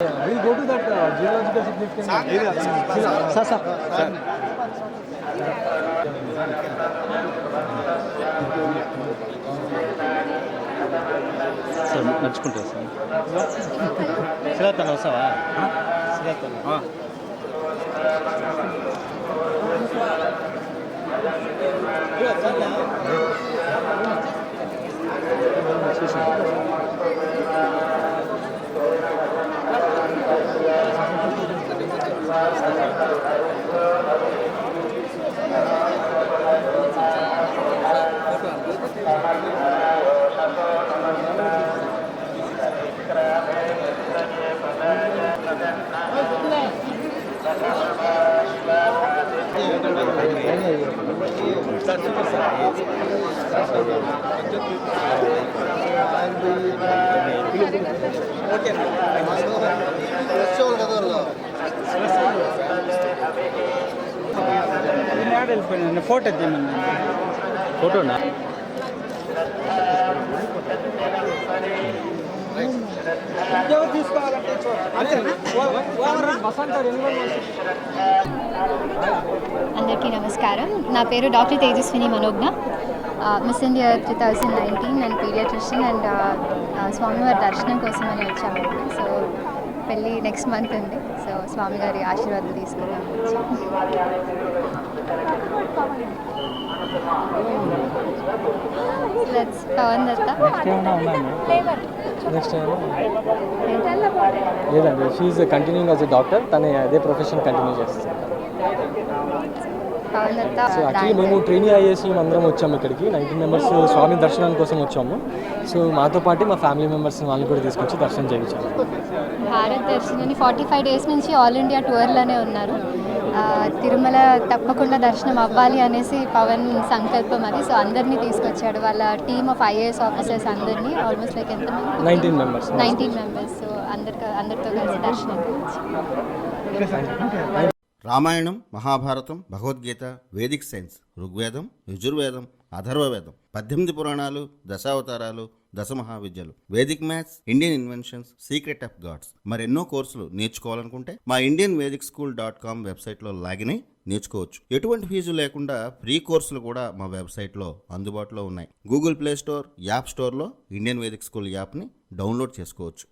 We'll go to that geological significance area. Sir. Sir నడుచుకుంటా sir శిలాతను వస్తావా శిలాతను ఫోటో ఫోటోనా అందరికీ నమస్కారం. నా పేరు doctor Tejaswini Manogna, miss India 2019 and paediatrician and స్వామివారి దర్శనం కోసం అని వచ్చాము. సో పెళ్ళి నెక్స్ట్ మంత్ ఉంది. సో స్వామి గారి ఆశీర్వాదాలు తీసుకున్నాము. పవన్ దత్త లేదండి, she continuing as a doctor. తన అదే ప్రొఫెషన్ కంటిన్యూ చేస్తుంది. పవన్ దత్త. సో యాక్చువల్లీ మేము ట్రైనింగ్ అయ్యేసి అందరం వచ్చాము ఇక్కడికి. 19 మెంబర్స్ స్వామి దర్శనం కోసం వచ్చాము. సో మాతో పాటు మా ఫ్యామిలీ మెంబర్స్ వాళ్ళని కూడా తీసుకొచ్చి దర్శనం చేయించాము. భారత్ దర్శనాన్ని 45 డేస్ నుంచి ఆల్ ఇండియా టూర్లోనే ఉన్నారు. తిరుమల తప్పకుండా దర్శనం అవ్వాలి అనేసి పవన్ సంకల్పం అది. సో అందరినీ తీసుకొచ్చాడు, వాళ్ళ టీమ్ ఆఫ్ IAS ఆఫీసర్స్ అందరినీ. ఆల్మోస్ట్ లైక్ ఎంతమంది? 19 మెంబర్స్. సో అందరితో కలిసి దర్శనం. రామాయణం, మహాభారతం, భగవద్గీత, వేదిక్ సైన్స్, ఋగ్వేదం, యజుర్వేదం, అథర్వవేదం, 18 పురాణాలు, దశావతారాలు, 10 మహావిద్యలు, vedic maths, Indian inventions, secret of gods, మరెన్నో కోర్సులు నేర్చుకోవాలనుకుంటే మా indianvedicSchool.com వెబ్సైట్లో లాగిన్ అయి నేర్చుకోవచ్చు. ఎటువంటి ఫీజు లేకుండా ఫ్రీ కోర్సులు కూడా మా వెబ్సైట్లో అందుబాటులో ఉన్నాయి. గూగుల్ ప్లే స్టోర్, యాప్ స్టోర్లో ఇండియన్ వేదిక్ స్కూల్ యాప్ని డౌన్లోడ్ చేసుకోవచ్చు.